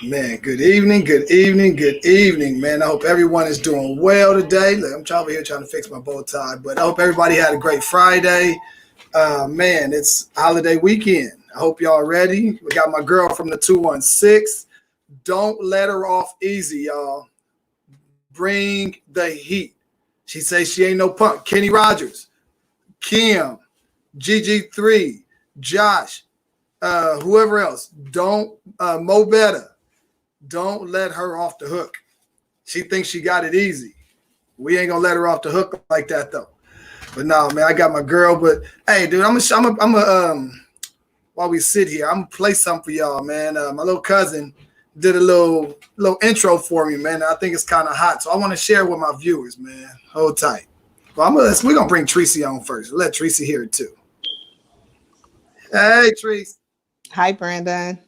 Man, good evening, good evening, good evening, man. I hope everyone is doing well today. Look, I'm over here trying to fix my bow tie, but I hope everybody had a great Friday. Man, it's holiday weekend. I hope y'all ready. We got my girl from the 216. Don't let her off easy, y'all. Bring the heat. She says she ain't no punk. Kenny Rogers, Kim, GG3, Josh, whoever else. Don't Mo Better. Don't let her off the hook. She thinks she got it easy. We ain't gonna let her off the hook like that though. But no, man, I got my girl. But hey, dude, while we sit here, I'm gonna play something for y'all, man. My little cousin did a little intro for me, man. I think it's kind of hot, so I want to share with my viewers, man. Hold tight. Well, we're gonna bring Treece on first. Let Treece hear it too. Hey, Treece. Hi, Brandon.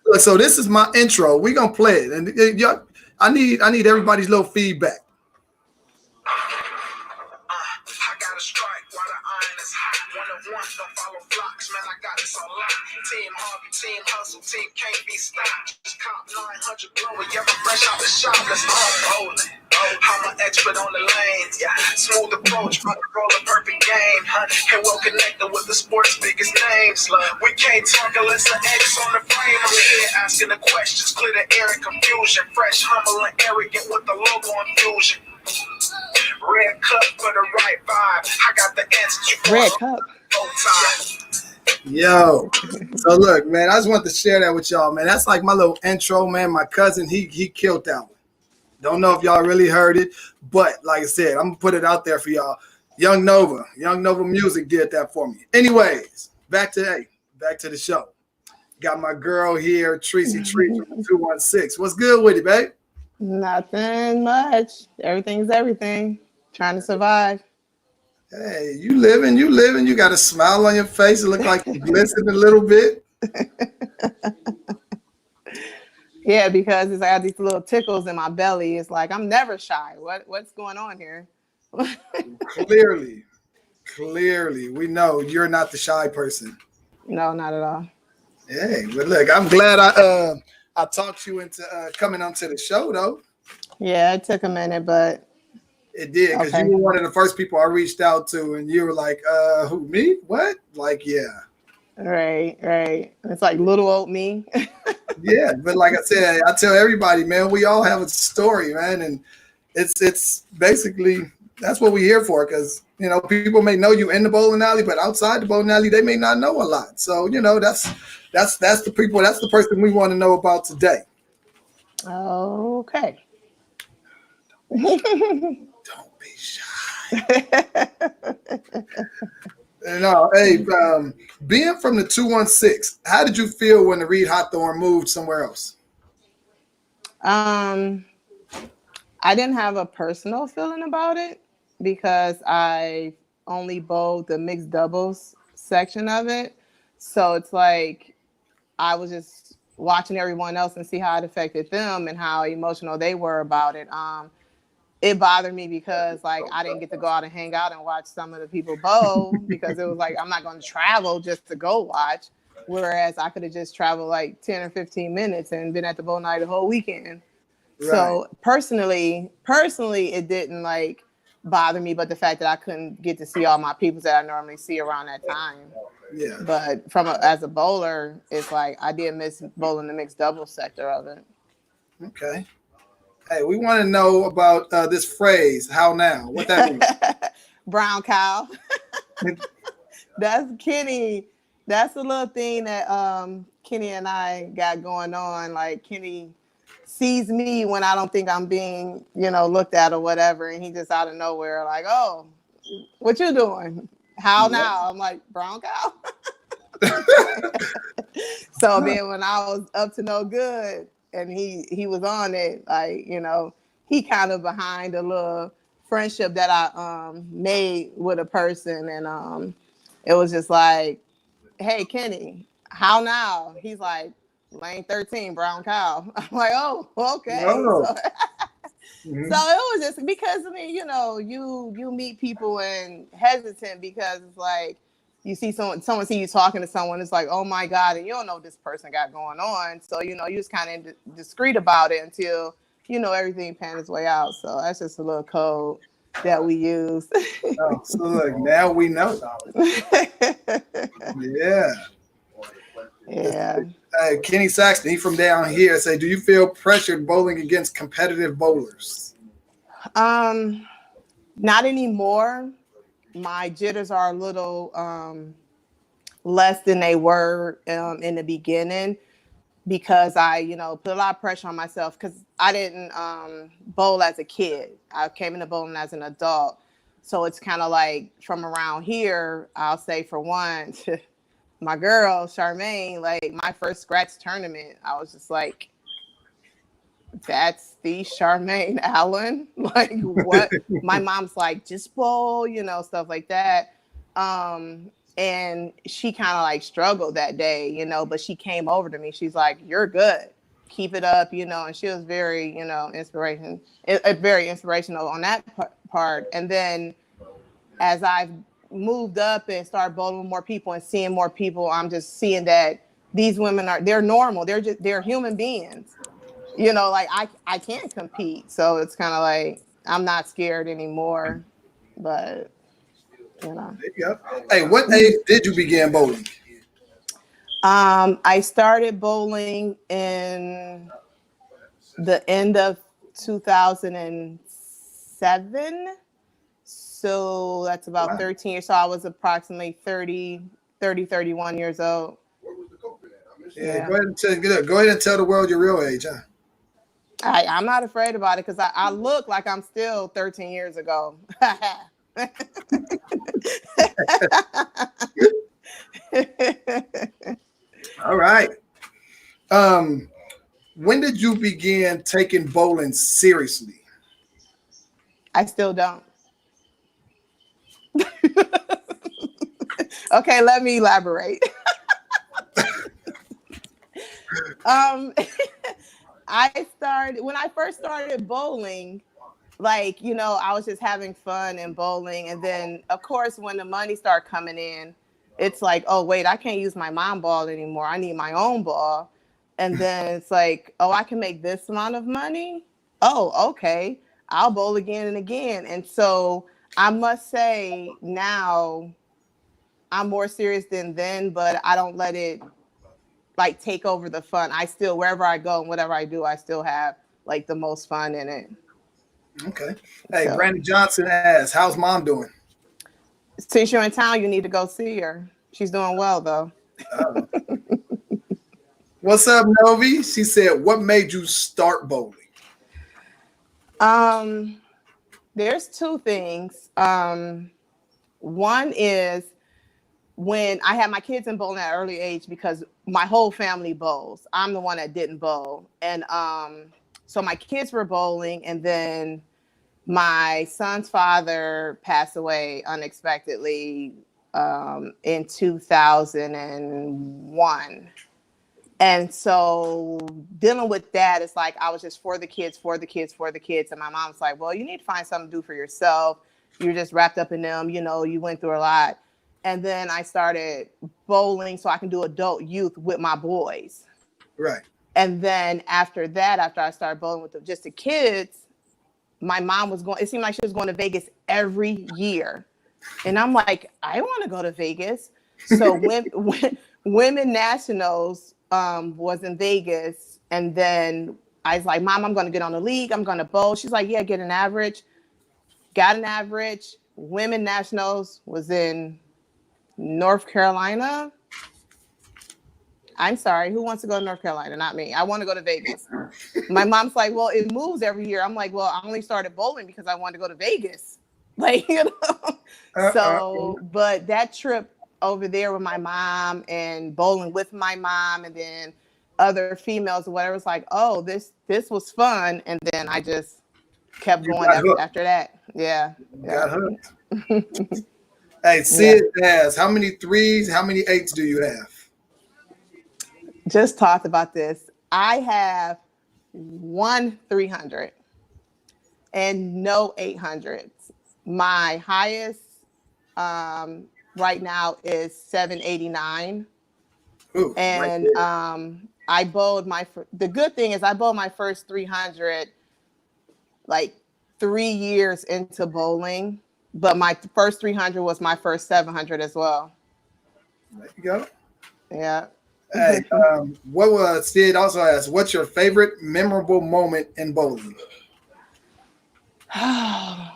Look, so this is my intro. We're gonna play it, and y'all, I need everybody's little feedback. I got a strike while the iron is hot. One of one, don't follow flocks. Man, I got this on lock. Team Harvey, team hustle, team can't be stopped. Just cop 900 blowing. Yeah, I'm fresh out the shop. Let's all rolling. I'm an expert on the lane. Yeah, smooth approach, rock and roll a perfect game. And well connected with the sport's biggest names. We can't talk unless the X on the frame. I'm here asking the questions, clear the air and confusion. Fresh, humble, and arrogant with the logo infusion. Red cup for the right vibe. I got the answers you Red cup. Yo, so look, man, I just want to share that with y'all, man. That's like my little intro, man. My cousin, he killed that one. Don't know if y'all really heard it, but like I said, I'm gonna put it out there for y'all. Young Nova Music did that for me. Anyways, back to the show. Got my girl here, Treece from 216. What's good with you, babe? Nothing much. Everything's everything. Trying to survive. Hey, you living. You got a smile on your face. It look like you glisten a little bit. Yeah, because it's like I have these little tickles in my belly. It's like I'm never shy. What's going on here? Clearly, we know you're not the shy person. No, not at all. Hey, but look, I'm glad I talked you into coming onto the show though. Yeah, it took a minute, but it did because you were one of the first people I reached out to, and you were like, "Who, me? What?" Like, yeah. Right. It's like little old me. Yeah, but like I said, I tell everybody, man, we all have a story, man, and it's basically that's what we're here for. Because people may know you in the bowling alley, but outside the bowling alley, they may not know a lot. So that's the people. That's the person we want to know about today. Okay. Don't be shy. No, hey, being from the 216, how did you feel when the Reed Hawthorne moved somewhere else? I didn't have a personal feeling about it because I only bowled the mixed doubles section of it. So it's like I was just watching everyone else and see how it affected them and how emotional they were about it. It bothered me because like I didn't get to go out and hang out and watch some of the people bowl because it was like I'm not going to travel just to go watch. Whereas I could have just traveled like 10 or 15 minutes and been at the bowl night the whole weekend. Right. So personally, it didn't like bother me, but the fact that I couldn't get to see all my people that I normally see around that time. Yeah. But as a bowler, it's like I did miss bowling the mixed doubles sector of it. Okay. Hey, we want to know about this phrase, "how now?" What that means? Brown cow. That's Kenny. That's the little thing that Kenny and I got going on. Like Kenny sees me when I don't think I'm being, looked at or whatever. And he just out of nowhere like, "Oh, what you doing? How now?" I'm like, "Brown cow." So then when I was up to no good and he was on it, like, he kind of behind a little friendship that I made with a person. And it was just like, "Hey, Kenny, how now?" He's like, "Lane 13, brown cow." I'm like, "Oh, okay." Oh. So, so it was just because, you meet people and hesitant because it's like, you see someone see you talking to someone, it's like, oh my God, and you don't know what this person got going on. So, you know, you just kind of discreet about it until, you know, everything pans its way out. So that's just a little code that we use. Oh, so look, now we know. Yeah. Yeah. Kenny Saxton, he from down here, say, do you feel pressured bowling against competitive bowlers? Not anymore. My jitters are a little less than they were in the beginning because I, you know, put a lot of pressure on myself because I didn't bowl as a kid. I came into bowling as an adult. So it's kind of like from around here, I'll say for one, my girl, Charmaine, like my first scratch tournament, I was just like, that's the Charmaine Allen. Like what? My mom's like, just bowl, you know, stuff like that. And she kind of like struggled that day, you know, but she came over to me. She's like, you're good. Keep it up, you know, and she was very, you know, very inspirational on that part. And then as I've moved up and started bowling with more people and seeing more people, I'm just seeing that these women they're normal. They're human beings. You know, like I can't compete. So it's kind of like I'm not scared anymore. But, you know. There you go. Hey, what age did you begin bowling? I started bowling in the end of 2007. So that's about 13 years. So I was approximately 31 years old. Yeah, go ahead and tell the world your real age, huh? I'm not afraid about it because I look like I'm still 13 years ago. All right. When did you begin taking bowling seriously? I still don't. Okay, let me elaborate. When I first started bowling, like, you know, I was just having fun and bowling. And then, of course, when the money started coming in, it's like, oh, wait, I can't use my mom ball anymore. I need my own ball. And then it's like, oh, I can make this amount of money. Oh, okay. I'll bowl again and again. And so I must say now I'm more serious than then, but I don't let it like take over the fun. I still, wherever I go and whatever I do, I still have like the most fun in it. Okay. Hey, So, Brandon Johnson asks, how's mom doing? since you're in town, you need to go see her. She's doing well though. What's up, Novi? She said, what made you start bowling? There's two things. One is when I had my kids in bowling at an early age because my whole family bowls. I'm the one that didn't bowl. And so my kids were bowling, and then my son's father passed away unexpectedly in 2001. And so dealing with that, it's like I was just for the kids, for the kids, for the kids. And my mom's like, well, you need to find something to do for yourself. You're just wrapped up in them. You know, you went through a lot. And then I started bowling so I can do adult youth with my boys. Right. And then after that, after I started bowling with just the kids, my mom was going, it seemed like she was going to Vegas every year. And I'm like, I want to go to Vegas. So when Women Nationals was in Vegas, and then I was like, Mom, I'm going to get on the league. I'm going to bowl. She's like, yeah, get an average. Got an average. Women Nationals was in North Carolina. I'm sorry, who wants to go to North Carolina? Not me. I want to go to Vegas. My mom's like, well, it moves every year. I'm like, well, I only started bowling because I wanted to go to Vegas. Like, you know. So, but that trip over there with my mom and bowling with my mom and then other females or whatever, it's like, oh, this was fun. And then I just kept going after that. Yeah. Got hooked. Hey, Sid asks, how many threes, how many eights do you have? Just talked about this. I have 1 300 and no 800s. My highest right now is 789. Ooh, right And there. I bowled the good thing is I bowled my first 300 like 3 years into bowling, but my first 300 was my first 700 as well. There you go. Yeah. Hey, what was Sid also asked? What's your favorite memorable moment in bowling?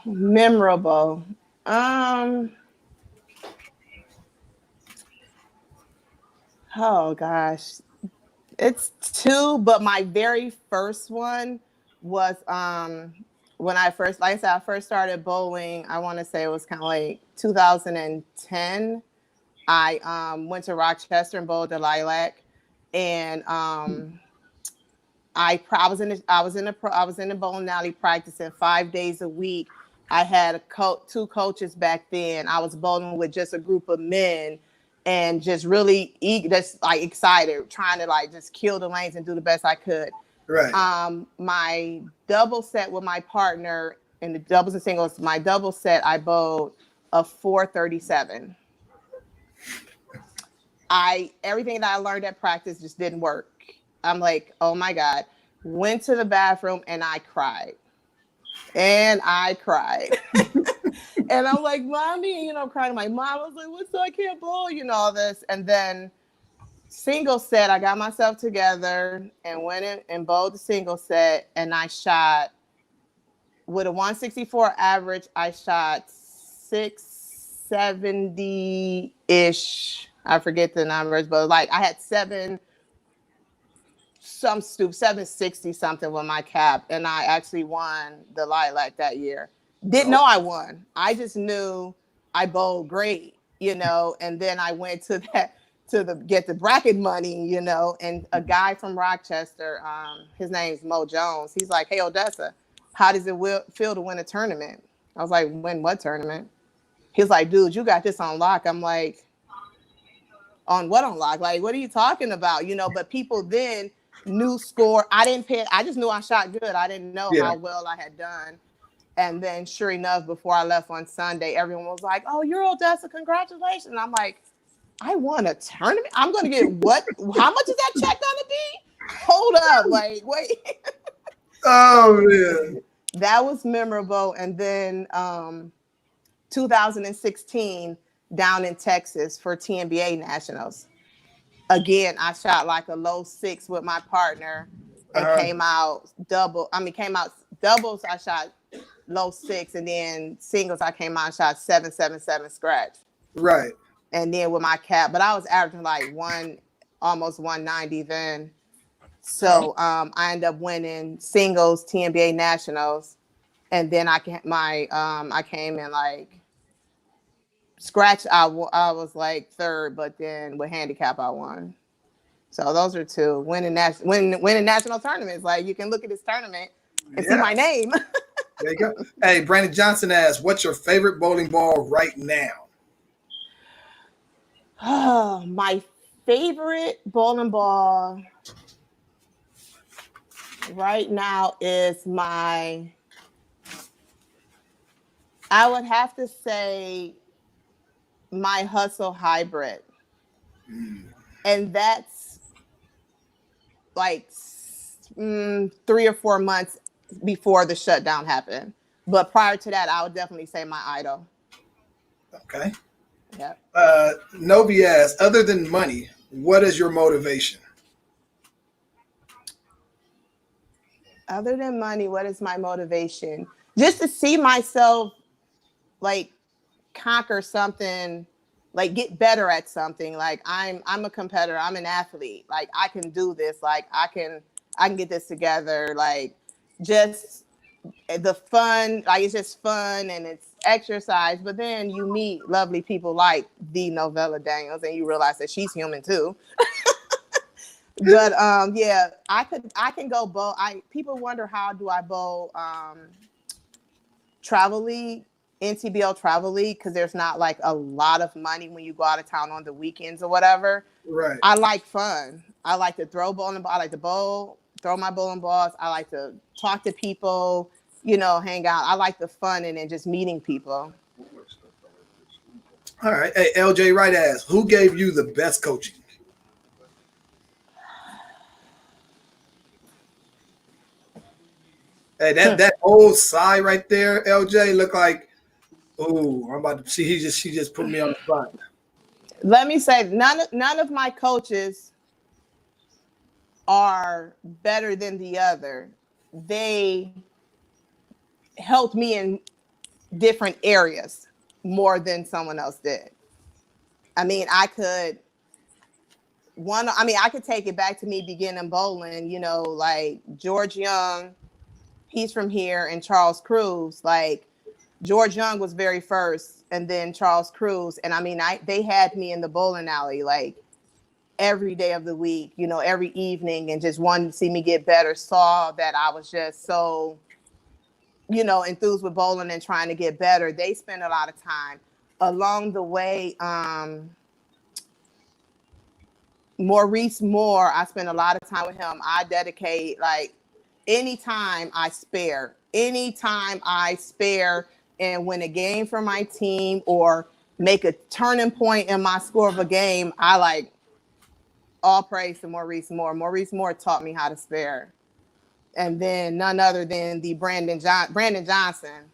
Memorable. Um, oh gosh. It's two, but my very first one was when I first, like I said, I first started bowling. I want to say it was kind of like 2010. I went to Rochester and bowled the Lilac, and I was in the bowling alley practicing 5 days a week. I had two coaches back then. I was bowling with just a group of men, and just really just like excited, trying to like just kill the lanes and do the best I could. Right. My double set with my partner in the doubles and singles. My double set, I bowled a 437. Everything that I learned at practice just didn't work. I'm like, oh my God. Went to the bathroom and I cried. And I cried. And I'm like, Mommy, crying. My mom was like, what's I can't bowl, all this. And then single set, I got myself together and went in and bowled the single set. And I shot with a 164 average, I shot 670 ish. I forget the numbers, but like I had 760 something with my cap, and I actually won the Lilac that year. Didn't Oh, know I won. I just knew I bowled great, and then I went to that to the get the bracket money, and a guy from Rochester, his name's Mo Jones. He's like, "Hey Odessa, how does it feel to win a tournament?" I was like, "Win what tournament?" He's like, "Dude, you got this on lock." I'm like, "On what on lock? Like, what are you talking about?" But people then knew score. I didn't pay. I just knew I shot good. I didn't know yeah. how well I had done. And then, sure enough, before I left on Sunday, everyone was like, "Oh, you're Odessa! Congratulations!" And I'm like, "I won a tournament. I'm going to get what? How much is that check going to be? Hold up! Like, wait." Oh man. That was memorable. And then 2016 down in Texas for TNBA Nationals. Again, I shot like a low six with my partner and Uh, came out doubles. I shot low six, and then singles I came out and shot 777 scratch. right. And then with my cap, but I was averaging like almost 190 then. Oh, So I ended up winning singles TNBA Nationals, and then I came in like scratch. I was like third, but then with handicap I won. So those are two winning national tournaments. Like you can look at this tournament and see yeah. my name. There you go. Hey, Brandon Johnson asks, "What's your favorite bowling ball right now?" Oh, my favorite bowling ball right now is I would have to say my Hustle Hybrid. And that's like 3 or 4 months before the shutdown happened. But prior to that, I would definitely say my idol. Okay. Yeah. Novi asks, "Other than money, what is your motivation?" Other than money, what is my motivation? Just to see myself like conquer something, like get better at something. Like I'm a competitor, I'm an athlete. Like I can do this, like I can get this together. Like just the fun, like it's just fun and it's exercise. But then you meet lovely people like the Novella Daniels and you realize that she's human too. But yeah, I can go bowl. People wonder how do I bowl travel league, NTBL travel league, because there's not like a lot of money when you go out of town on the weekends or whatever. Right. I like fun. I like to throw bowling ball. I like to bowl, throw my bowling balls. I like to talk to people, hang out. I like the fun and then just meeting people. All right. Hey, LJ Wright asks, who gave you the best coaching? Hey, that old sigh right there, LJ, look like, oh, I'm about to see. She just put me on the spot. Let me say, none of my coaches are better than the other. They helped me in different areas more than someone else did. I mean, I could take it back to me beginning bowling, like George Young, he's from here, and Charles Cruz. Like George Young was very first, and then Charles Cruz. And I mean, they had me in the bowling alley like every day of the week, every evening, and just wanted to see me get better, saw that I was just so, enthused with bowling and trying to get better. They spent a lot of time along the way. Maurice Moore, I spend a lot of time with him. I dedicate like anytime I spare and win a game for my team or make a turning point in my score of a game, I like all praise to Maurice Moore. Maurice Moore taught me how to spare. And then none other than the Brandon Johnson.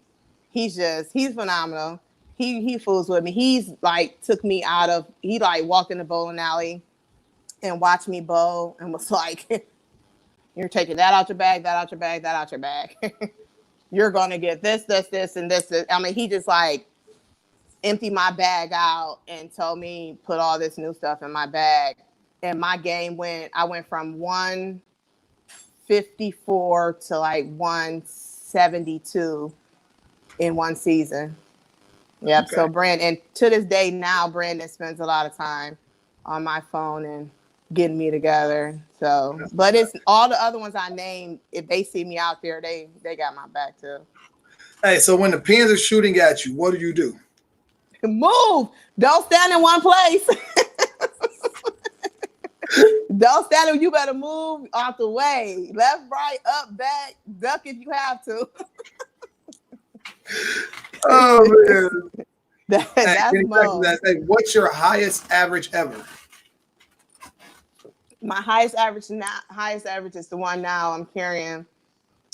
He's phenomenal. He fools with me. He's like took me out of, he like walked in the bowling alley and watched me bowl and was like, you're taking that out your bag, that out your bag, that out your bag. You're going to get this, and this. I mean, he just like emptied my bag out and told me put all this new stuff in my bag. And my game I went from 154 to like 172 in one season. Yep. Okay. So and to this day now, Brandon spends a lot of time on my phone and getting me together. So, but it's all the other ones I named. If they see me out there, they got my back too. Hey, so when the pins are shooting at you, what do? Move. Don't stand in one place. Don't stand. You better move out the way. Left, right, up, back, duck if you have to. Oh man. That's hey, what's your highest average ever? My highest average is the one now I'm carrying.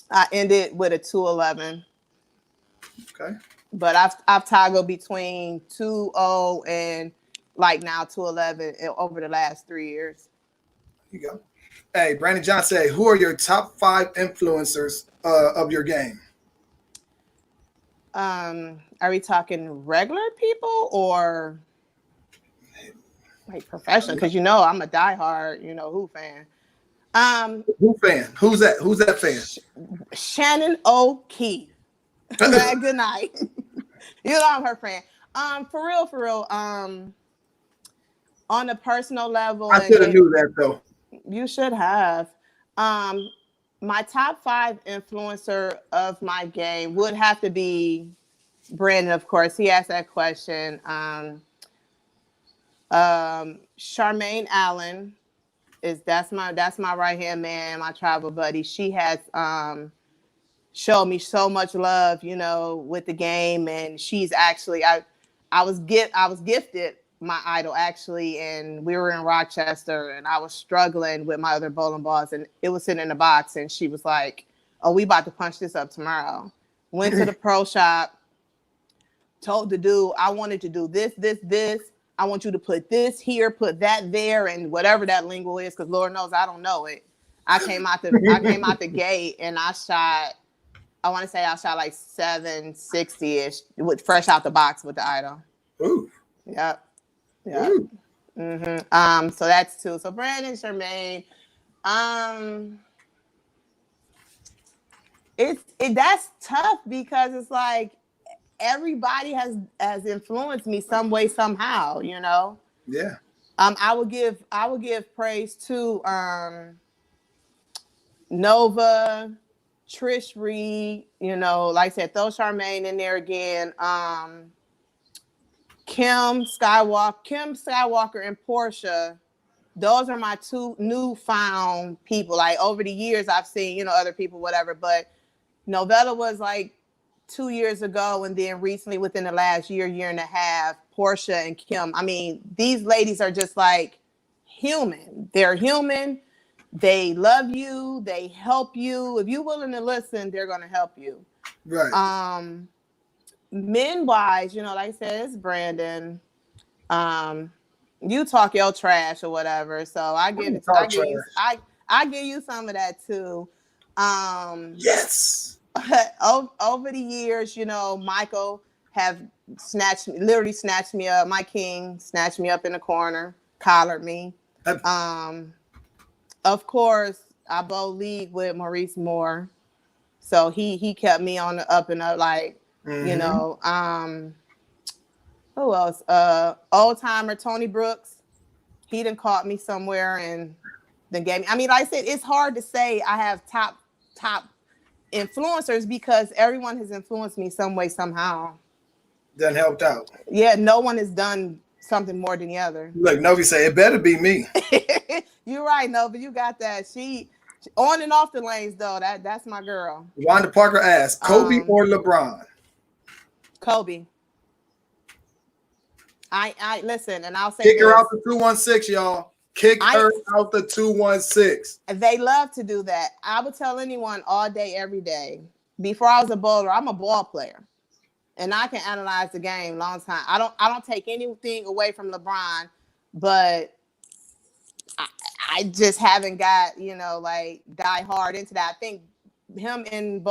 I ended with a 211. Okay. But I've toggled between 2.0 and like now 211 over the last 3 years. Here you go. Hey, Brandon Johnson, who are your top 5 influencers of your game? Are we talking regular people or like professional? Because I'm a diehard, Who fan. Who fan? Who's that? Who's that fan? Shannon O'Keefe. Good night. I'm her fan. For real. On a personal level, I should have knew that though. You should have. My top 5 influencer of my game would have to be Brandon, of course. He asked that question. Charmaine Allen that's my right hand man, my travel buddy. She has showed me so much love, with the game, and she's actually I was gifted my idol actually, and we were in Rochester, and I was struggling with my other bowling balls, and it was sitting in the box, and she was like, "Oh, we about to punch this up tomorrow." Went to the pro shop, told the dude, "I wanted to do this. I want you to put this here, put that there," and whatever that lingo is, because Lord knows I don't know it. I came out the gate and I shot like 760-ish with fresh out the box with the idol. Ooh. Yep. Mm-hmm. So that's 2. So Brandon, Charmaine. That's tough because it's like everybody has influenced me some way, somehow, Yeah. I would give praise to Nova, Trish Reed, like I said, throw Charmaine in there again. Kim Skywalker and Portia. Those are my 2 newfound people. Like over the years, I've seen, other people, whatever, but Novella was like 2 years ago. And then recently within the last year and a half, Portia and Kim. I mean, these ladies are just like human. They're human. They love you. They help you. If you're willing to listen, they're going to help you. Right. Men wise, like I said, it's Brandon. You talk your trash or whatever. So I give you some of that too. Yes. Over the years, Michael have literally snatched me up. My king snatched me up in the corner, collared me. Of course, I both league with Maurice Moore, so he kept me on the up and up. Like who else? Old timer Tony Brooks. He done caught me somewhere and then gave me. I mean, like I said, it's hard to say I have top influencers because everyone has influenced me some way, somehow. Done helped out. Yeah, no one has done something more than the other. Look, Novi say it better be me. You're right, Nova. You got that. She on and off the lanes though. That's my girl. Wanda Parker asked, Kobe or LeBron? Kobe. I listen, and I'll say kick her out the 216, y'all. Kick her out the 216. They love to do that. I would tell anyone all day, every day. Before I was a bowler, I'm a ball player, and I can analyze the game long time. I don't take anything away from LeBron, but I just haven't got like die hard into that. I think him in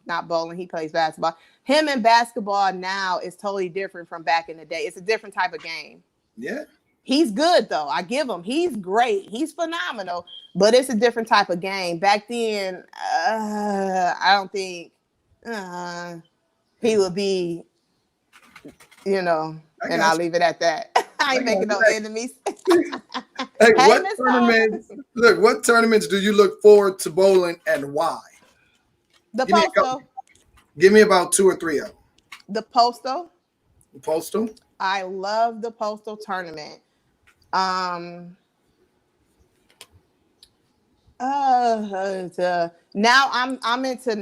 not bowling, he plays basketball. Him in basketball now is totally different from back in the day. It's a different type of game. Yeah. He's good though. I give him. He's great. He's phenomenal. But it's a different type of game. Back then, I don't think he would be, and I'll leave it at that. I ain't making no enemies. Hey, what tournaments do you look forward to bowling and why? The Postal. Give me about 2 or 3 of them. The Postal. The Postal? I love the Postal tournament. Now I'm into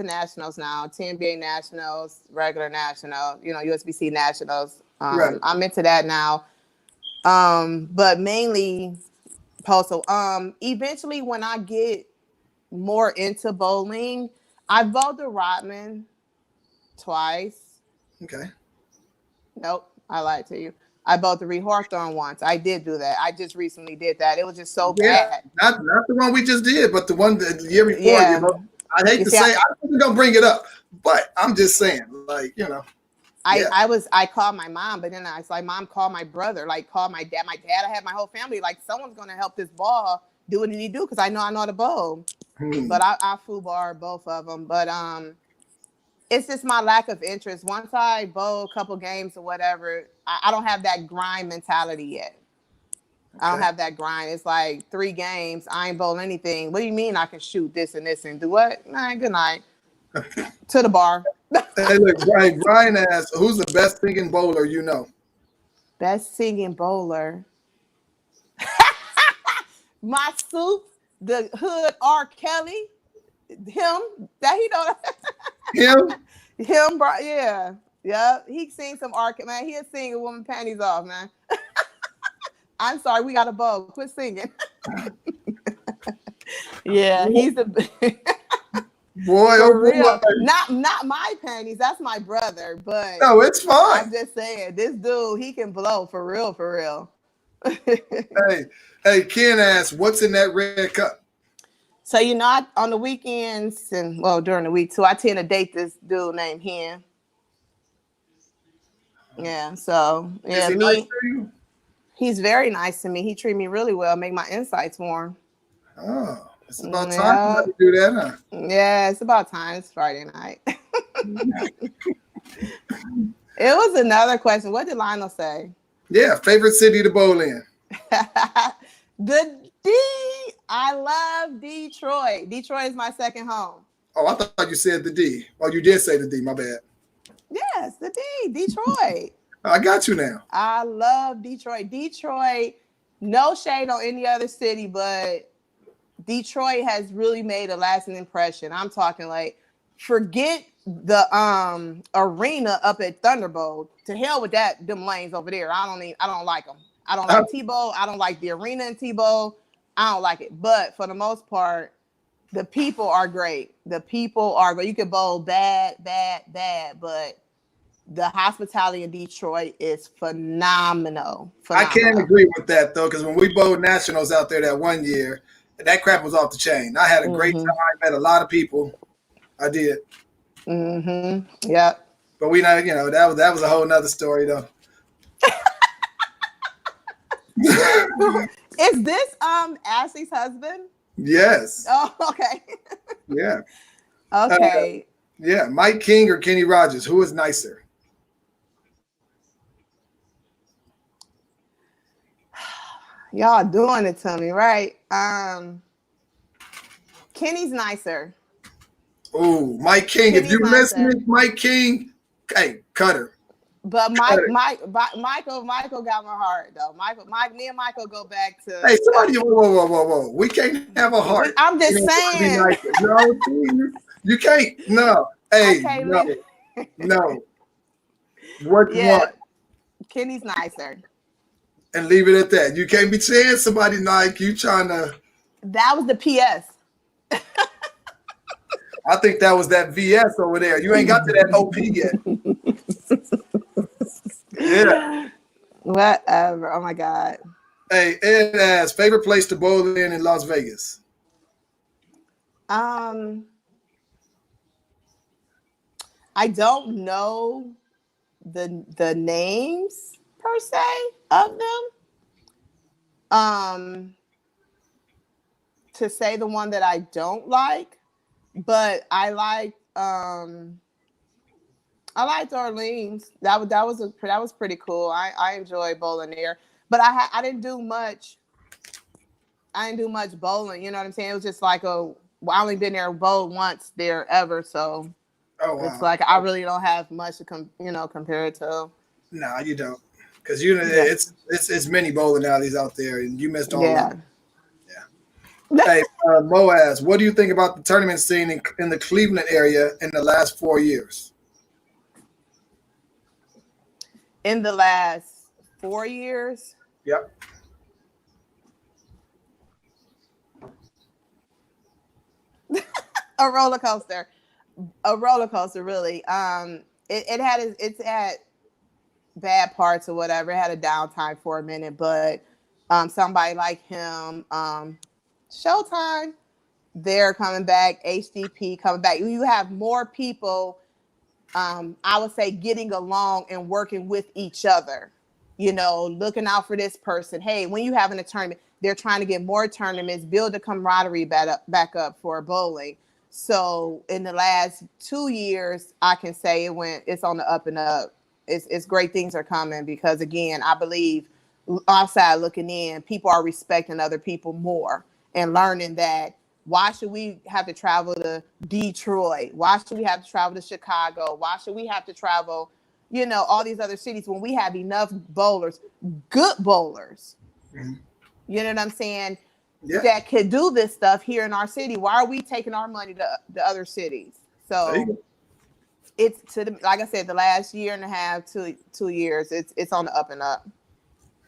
nationals now. TNBA nationals, regular national, USBC nationals. Right. I'm into that now. But mainly Postal. Eventually when I get more into bowling, I bowled the Rodman twice. Okay. Nope, I lied to you. I bowled the Reed Hawthorne once. I did do that. I just recently did that. It was just so bad. Not the one we just did, but the one the year before. Yeah. I hate to say, I wasn't gonna bring it up, but I'm just saying, I called my mom, but then I was like, Mom, call my brother, like call my dad. My dad, I had my whole family, like someone's gonna help this ball do what he do because I know how to bowl. But I foobar both of them. But it's just my lack of interest. Once I bowl a couple games or whatever, I don't have that grind mentality yet. Okay. I don't have that grind. It's like 3 games, I ain't bowl anything. What do you mean I can shoot this and this and do what? Nah, good night. To the bar. Hey, look, Brian asked, who's the best singing bowler you know? Best singing bowler. My soup, the hood R. Kelly. Him. That he don't. Him, bro. Yeah. Yep. He sings some R. Man, he'll sing a woman panties off, man. I'm sorry, we got a bow. Quit singing. Yeah, he's the boy. Boy. Not my panties. That's my brother. But no, it's fine. I'm just saying, this dude, he can blow for real, for real. Hey, Ken asked, what's in that red cup? So on the weekends and during the week too, I tend to date this dude named Hen. Yeah, so yeah, Is he nice to you? He's very nice to me. He treat me really well, make my insights warm. Oh, it's about time to do that, huh? Yeah, it's about time. It's Friday night. It was another question. What did Lionel say? Yeah, favorite city to bowl in. The D. I love Detroit. Detroit is my second home. Oh, I thought you said the D. Oh, you did say the D. My bad. Yes, the D. Detroit. I got you now. I love Detroit. Detroit, no shade on any other city, but Detroit has really made a lasting impression. I'm talking like forget the arena up at Thunderbolt. To hell with that, them lanes over there. I don't like them. I don't like Tebow. I don't like the arena in Tebow. I don't like it. But for the most part, the people are great. The people are great. You can bowl bad, but the hospitality in Detroit is phenomenal. I can't agree with that though, because when we bowled nationals out there that one year, that crap was off the chain. I had a great time. I met a lot of people. I did. Yep. But we not, that was a whole nother story though. Is this Ashley's husband? Yes. Oh, okay. Yeah. Okay. Yeah, Mike King or Kenny Rogers, who is nicer? Y'all doing it to me, right? Kenny's nicer. Oh, Mike King. Kenny's if you're listening, Mike King, hey, cut her. But Michael got my heart though. Me and Michael go back to. Hey, somebody, whoa! We can't have a heart. I'm just saying. No, you can't. No, hey, okay, no. What you want? Kenny's nicer. And leave it at that. You can't be saying somebody like you trying to. That was the PS. I think that was that VS over there. You ain't got to that OP yet. Yeah. Whatever. Oh my God. Hey, Ed asks, favorite place to bowl in Las Vegas? I don't know the names per se of them. To say the one that I don't like, but I liked Orleans. That was pretty cool. I enjoyed bowling there, but I didn't do much. I didn't do much bowling. You know what I'm saying? It was just like I only been there bowled once there ever, so it's like I really don't have much to compare it to. No, you don't, because it's many bowling alleys out there, and you missed all of them. Yeah. Hey, Mo asks, what do you think about the tournament scene in the Cleveland area in the last 4 years? In the last 4 years? Yep. A roller coaster, really. It's had bad parts or whatever. It had a downtime for a minute, but somebody like him, Showtime, they're coming back. HDP coming back. You have more people, I would say, getting along and working with each other. Looking out for this person. Hey, when you having a tournament, they're trying to get more tournaments, build the camaraderie back up for bowling. So in the last 2 years, I can say it's on the up and up. It's great things are coming because, again, I believe outside looking in, people are respecting other people more and learning that why should we have to travel to Detroit? Why should we have to travel to Chicago? Why should we have to travel, all these other cities when we have enough bowlers, good bowlers, mm-hmm. You know what I'm saying, that could do this stuff here in our city? Why are we taking our money to the other cities? So it's like I said, the last year and a half, 2 years, it's on the up and up.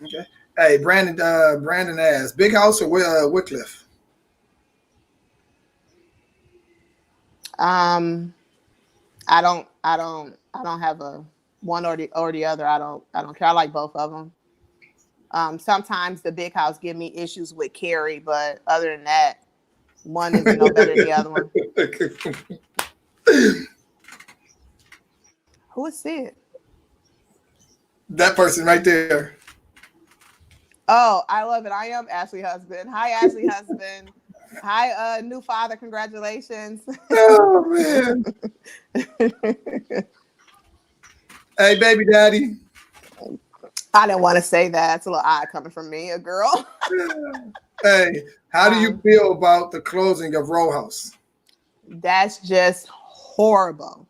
Okay. Hey, Brandon asks, Big House or Wycliffe? I don't have a one or the other. I don't care. I like both of them. Sometimes the Big House give me issues with Carrie, but other than that, one is no better than the other one. Who is it? That person right there. Oh, I love it. I am Ashley husband. Hi, Ashley husband. Hi, new father. Congratulations. Oh, man. Hey, baby daddy. I didn't want to say that. It's a little odd coming from me, a girl. Hey, how do you feel about the closing of Row House? That's just horrible.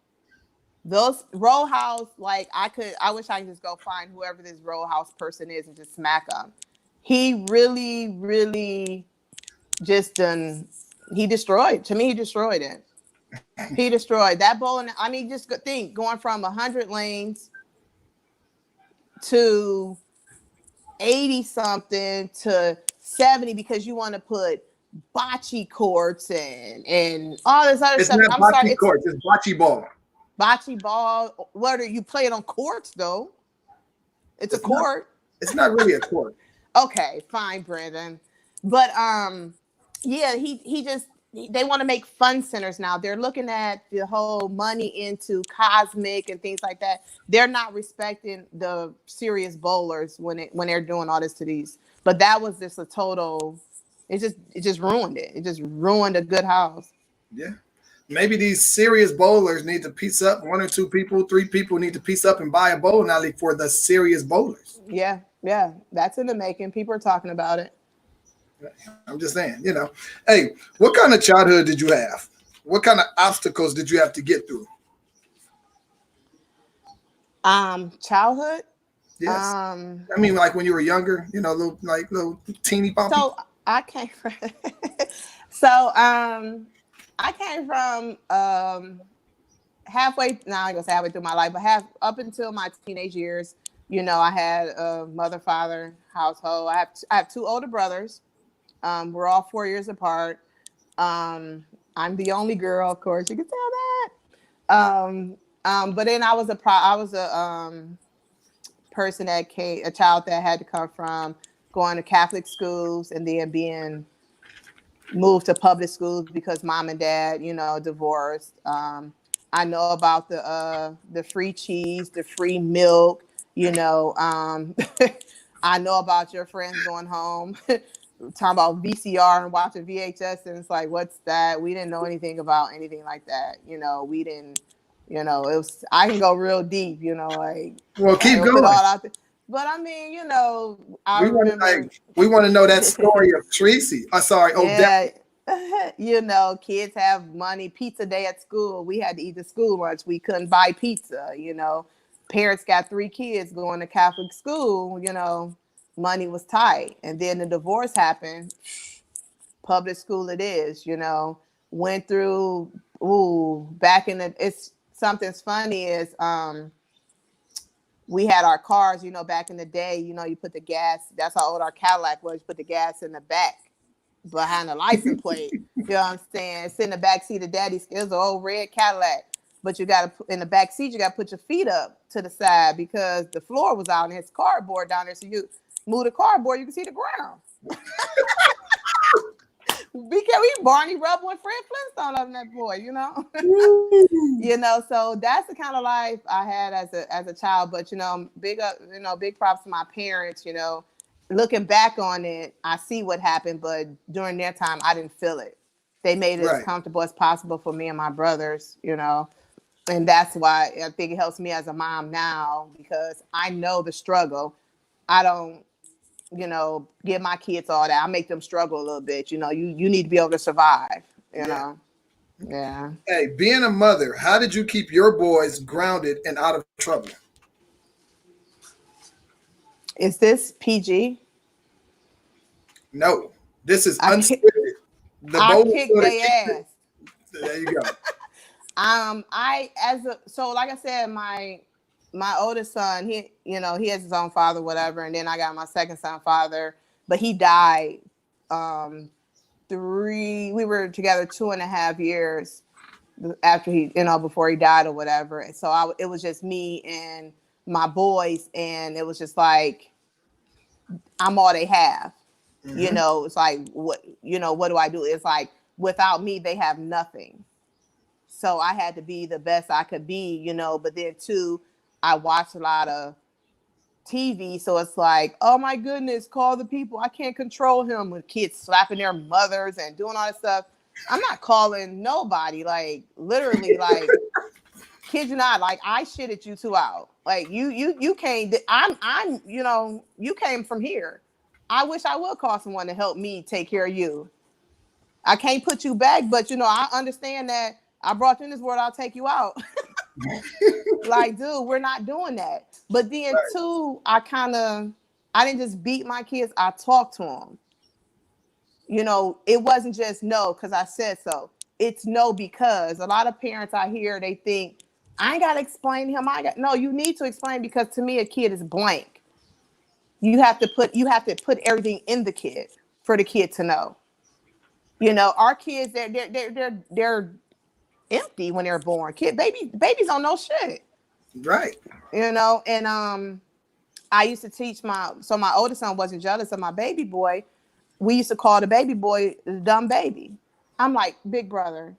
Those Row House, I wish I could just go find whoever this Row House person is and just smack him. He really just he destroyed it. He destroyed that bowling. I mean, just think going from 100 lanes to 80 something to 70 because you want to put bocce courts and all this other It's stuff. not I'm sorry, bocce it's courts. It's bocce ball. bocce ball. What are you playing on courts though? It's a It's not. court. It's not really a court. Okay, fine, Brandon. But yeah, he just they want to make fun centers now. They're looking at the whole money into cosmic and things like that. They're not respecting the serious bowlers when they're doing all this to these. But that was just a total. It just ruined it. It just ruined a good house. Yeah. Maybe these serious bowlers need to piece up. One or two people, three people need to piece up and buy a bowling alley for the serious bowlers. Yeah, yeah, that's in the making. People are talking about it. I'm just saying, Hey, what kind of childhood did you have? What kind of obstacles did you have to get through? Childhood. Yes. Um, I mean, like when you were younger, little teeny poppy. so I came from. So I came from halfway. Now I gonna say halfway through my life, but half up until my teenage years. I had a mother father household. I have two older brothers. We're all 4 years apart. I'm the only girl, of course. You can tell that. But then I was a person that came, a child that had to come from going to Catholic schools and then being moved to public schools because mom and dad, divorced. I know about the free cheese, the free milk. I know about your friends going home talking about VCR and watching VHS, and it's like, what's that? We didn't know anything about anything like that. We didn't. It was. I can go real deep. Like Well, I keep will put going. all out there. But I mean, I We want remember. we want to know that story of Treece. Sorry, Odessa. Yeah. Kids have money. Pizza day at school. We had to eat the school lunch. We couldn't buy pizza. Parents got 3 kids going to Catholic school. Money was tight. And then the divorce happened. Public school it is. Went through. Ooh, back in the. It's something's funny is we had our cars. Back in the day. You put the gas. That's how old our Cadillac was. You put the gas in the back behind the license plate. You know what I'm saying? It's in the back seat of daddy's. It was an old red Cadillac. But you got to, in the back seat, you got to put your feet up to the side because the floor was out and it's cardboard down there. So you move the cardboard, you can see the ground. Because we Barney Rubble and Fred Flintstone on that boy, So that's the kind of life I had as a child. But big props to my parents, looking back on it, I see what happened, but during their time, I didn't feel it. They made it as comfortable as possible for me and my brothers, and that's why I think it helps me as a mom now because I know the struggle. I don't, give my kids all that. I make them struggle a little bit. You need to be able to survive. You know, yeah. Hey, being a mother, how did you keep your boys grounded and out of trouble? Is this PG? No, this is unscripted. I kicked their ass. There you go. Like I said, my oldest son, he has his own father, whatever, and then I got my second son father, but he died. We were together 2.5 years after he, before he died or whatever. And so it was just me and my boys, and it was just like I'm all they have. Mm-hmm. It's like what do I do? It's like without me, they have nothing. So I had to be the best I could be, but then too, I watched a lot of TV. So it's like, oh my goodness, call the people. I can't control him with kids slapping their mothers and doing all that stuff. I'm not calling nobody, like literally, like kid you not, like I shitted you 2 out. Like you came, you came from here. I wish I would call someone to help me take care of you. I can't put you back, but I understand that I brought you in this world, I'll take you out. Like, dude, we're not doing that. But then too, I didn't just beat my kids, I talked to them. It wasn't just no, because I said so. it's no, because a lot of parents I hear, they think, I ain't got to explain to him. No, you need to explain, because to me, a kid is blank. You have to put everything in the kid for the kid to know. Our kids, they're empty when they're born. Babies don't know shit. Right. And I used to teach my oldest son wasn't jealous of my baby boy. We used to call the baby boy the dumb baby. I'm like, big brother,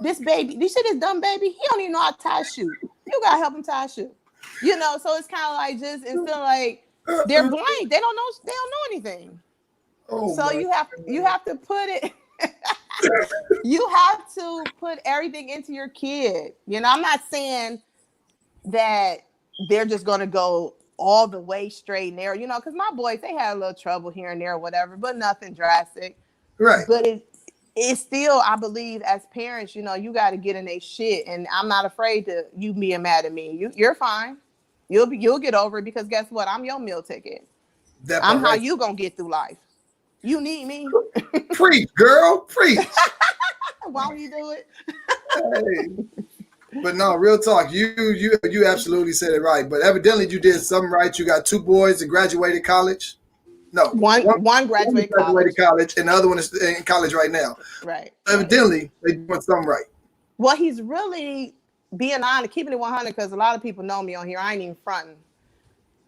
this shit is dumb baby. He don't even know how to tie a shoe. You gotta help him tie a shoe. So it's kind of like, just instead of like, they're blank. They don't know anything. Oh So my you have to put it. You have to put everything into your kid. I'm not saying that they're just gonna go all the way straight and narrow. Because my boys, they had a little trouble here and there or whatever, but nothing drastic. Right. But it's still, I believe, as parents, you got to get in their shit, and I'm not afraid to you being mad at me. You're fine. You'll get over it, because guess what? I'm your meal ticket. That I'm part, how right. you gonna get through life. You need me. Preach, girl, preach. Why don't you do it? Hey. But no, real talk. You absolutely said it right. But evidently, you did something right. You got 2 boys that graduated college. No, One graduated college. and the other one is in college right now. Right. Evidently, they doing something right. Well, he's really being honest, keeping it 100, because a lot of people know me on here. I ain't even fronting.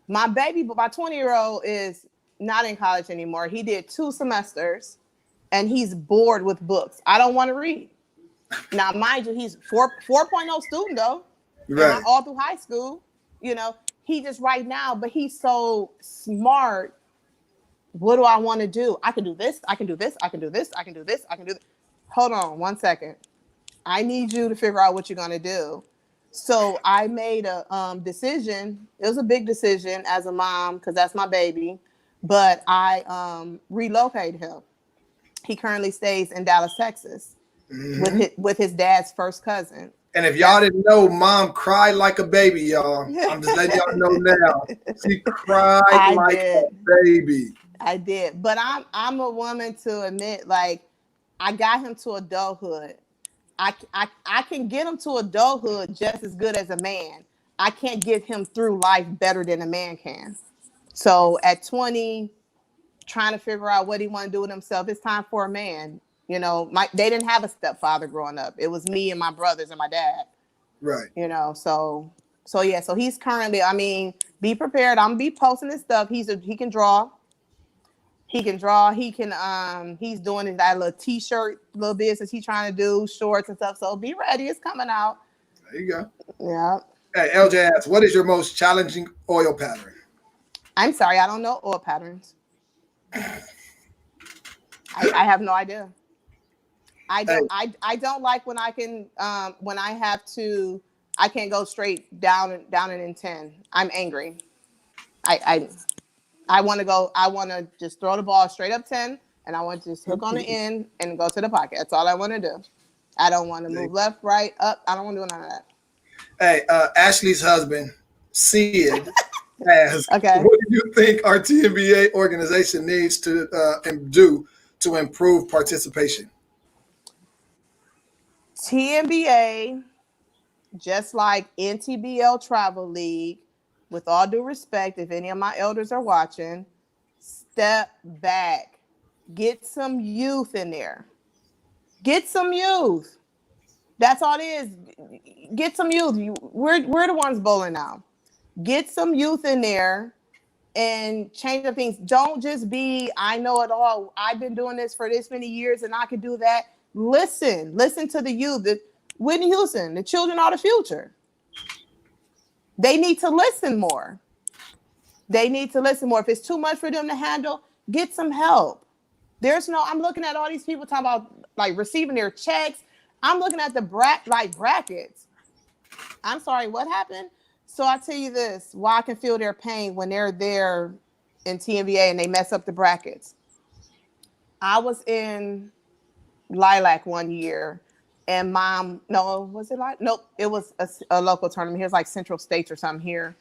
My 20-year-old is not in college anymore. He did 2 semesters, and he's bored with books. I don't want to read. Now, mind you, he's 4.0 student, though. Right. All through high school. He just right now, but he's so smart. What do I want to do? I can do this. I can do this. I can do this. I can do this. I can do this. Hold on 1 second. I need you to figure out what you're going to do. So I made a decision. It was a big decision as a mom, because that's my baby. But I relocated him. He currently stays in Dallas, Texas, with his dad's first cousin. And if y'all didn't know, Mom cried like a baby, y'all. I'm just letting y'all know now. She cried like a baby. I did. But I'm a woman to admit, like, I got him to adulthood. I can get him to adulthood just as good as a man. I can't get him through life better than a man can. So at 20, trying to figure out what he want to do with himself, it's time for a man. They didn't have a stepfather growing up. It was me and my brothers and my dad. Right. So yeah. So he's currently, be prepared. I'm gonna be posting this stuff. He can draw. He can draw. He's doing that little t-shirt, little business he's trying to do, shorts and stuff. So be ready. It's coming out. There you go. Yeah. Hey, LJ asks, what is your most challenging oil pattern? I'm sorry, I don't know oil patterns. I have no idea. I don't like when I can when I have to, I can't go straight down and in 10. I'm angry. I want to just throw the ball straight up 10, and I want to just hook on the end and go to the pocket. That's all I want to do. I don't want to move left, right, up. I don't want to do none of that. Hey, Ashley's husband, Sid, asks, okay, what do you think our TNBA organization needs to do to improve participation? TNBA, just like NTBL Travel League, with all due respect, if any of my elders are watching, step back. Get some youth in there. Get some youth. That's all it is. Get some youth. We're the ones bowling now. Get some youth in there and change up things. Don't just be, I know it all. I've been doing this for this many years and I can do that. Listen to the youth. Whitney Houston, the children are the future. They need to listen more. If it's too much for them to handle, get some help. I'm looking at all these people talking about like receiving their checks. I'm looking at the brackets. I'm sorry, what happened? So I tell you this, why I can feel their pain when they're there in TNBA and they mess up the brackets. I was in Lilac one year and it was a local tournament. Here's like Central States or something here.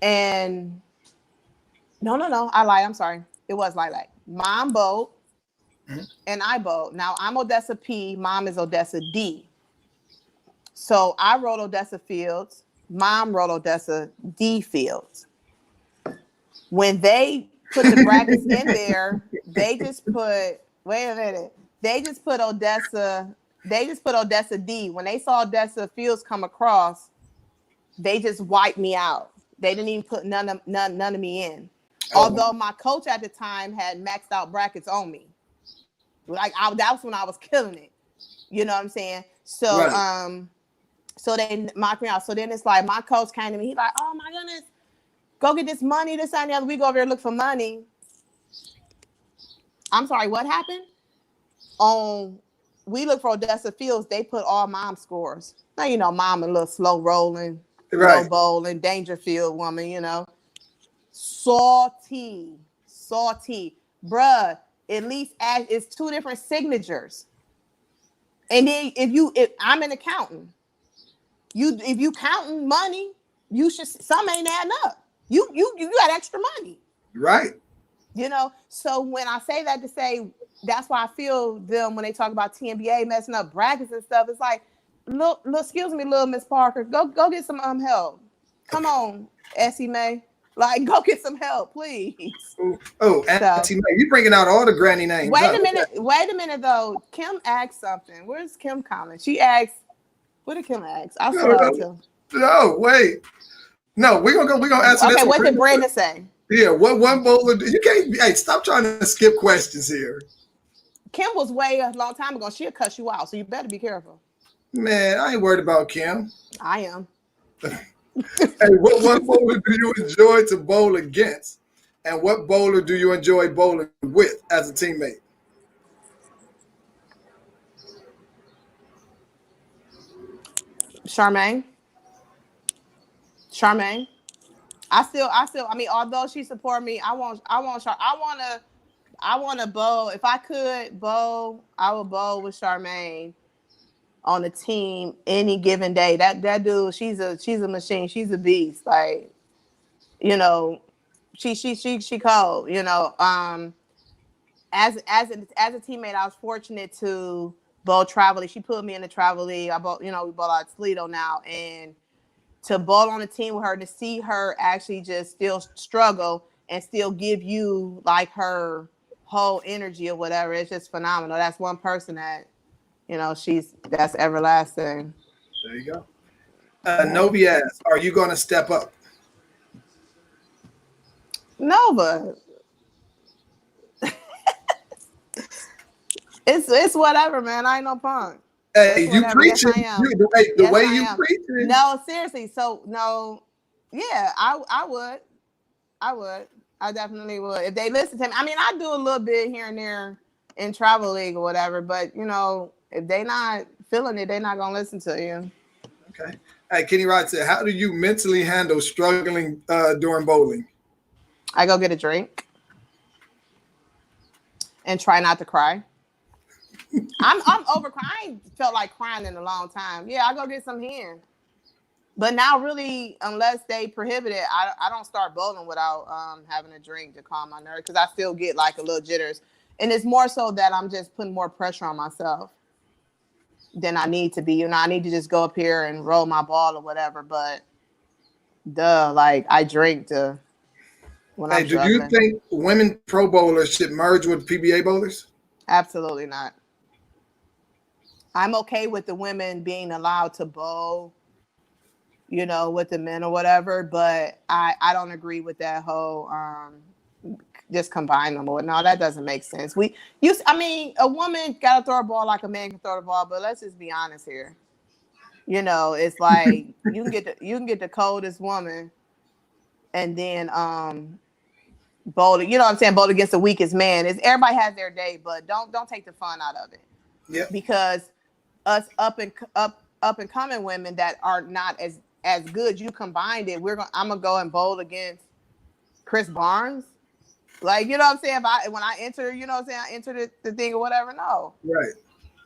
And no, I lied. I'm sorry. It was Lilac. Mom boat. and I bowled. Now I'm Odessa P. Mom is Odessa D. So I rode Odessa Fields. Mom rode Odessa D Fields. When they put the brackets in there, they just put, wait a minute, they just put Odessa D. When they saw Odessa Fields come across, they just wiped me out. They didn't even put none of me in. Although my coach at the time had maxed out brackets on me. That was when I was killing it. You know what I'm saying? So right. So they mocked me out. So then it's like my coach came to me. He's like, "Oh my goodness, go get this money, this and the other. We go over there and look for money." I'm sorry, what happened? We look for Odessa Fields. They put all Mom scores. Now, you know, Mom a little slow rolling, right. Low bowling, Dangerfield woman, Salty. Bruh, at least it's two different signatures. And then if I'm an accountant, if you counting money, you should, some ain't adding up. You got extra money. Right. So when I say that to say, that's why I feel them when they talk about TNBA messing up brackets and stuff. It's like, look, excuse me, little Miss Parker, go get some help. Come on, Essie May. Like, go get some help, please. Auntie May, you bringing out all the granny names. Wait a minute, though. Kim asked something. Where's Kim Collins? She asked, what did Kim ask? I'll tell. No, wait. No, we're gonna answer this. Okay, what did Brandon say? Yeah, what one bowler? You can't. Hey, stop trying to skip questions here. Kim was way a long time ago. She'll cuss you out, so you better be careful. Man, I ain't worried about Kim. I am. Hey, what one bowler do you enjoy to bowl against, and what bowler do you enjoy bowling with as a teammate? Charmaine. I mean, although she support me, I want to bowl. If I could bowl, I would bowl with Charmaine on the team any given day. That dude, she's a machine. She's a beast. Like, she cold. As a teammate, I was fortunate to bowl travel league. She put me in the travel league. I bowled, we bowl out Toledo now, and to bowl on a team with her, to see her actually just still struggle and still give you like her whole energy or whatever, it's just phenomenal. That's one person that, that's everlasting. There you go. Novi asks, are you going to step up? Nova. It's whatever, man. I ain't no punk. Hey, you preaching. Yes, the way you preaching. No, seriously. So, no. Yeah, I would. I definitely would. If they listen to me. I mean, I do a little bit here and there in travel league or whatever, but, if they not feeling it, they're not going to listen to you. Okay. Hey, Kenny Rod said, how do you mentally handle struggling during bowling? I go get a drink and try not to cry. I'm over crying. I ain't felt like crying in a long time. Yeah, I go get some hen. But now, really, unless they prohibit it, I don't start bowling without having a drink to calm my nerves, because I still get like a little jitters. And it's more so that I'm just putting more pressure on myself than I need to be. I need to just go up here and roll my ball or whatever. But like I drink to when I'm struggling. Do you think women pro bowlers should merge with PBA bowlers? Absolutely not. I'm okay with the women being allowed to bowl, with the men or whatever, but I don't agree with that whole just combine them. No, that doesn't make sense. A woman got to throw a ball like a man can throw the ball, but let's just be honest here. It's like you can get the coldest woman and then bowl. You know what I'm saying? Bowl against the weakest man. Everybody has their day, but don't take the fun out of it. Yeah. Because us up and coming women that are not as good, you combined it. I'm gonna go and bowl against Chris Barnes. Like, you know what I'm saying? When I enter, I enter the thing or whatever. No. Right.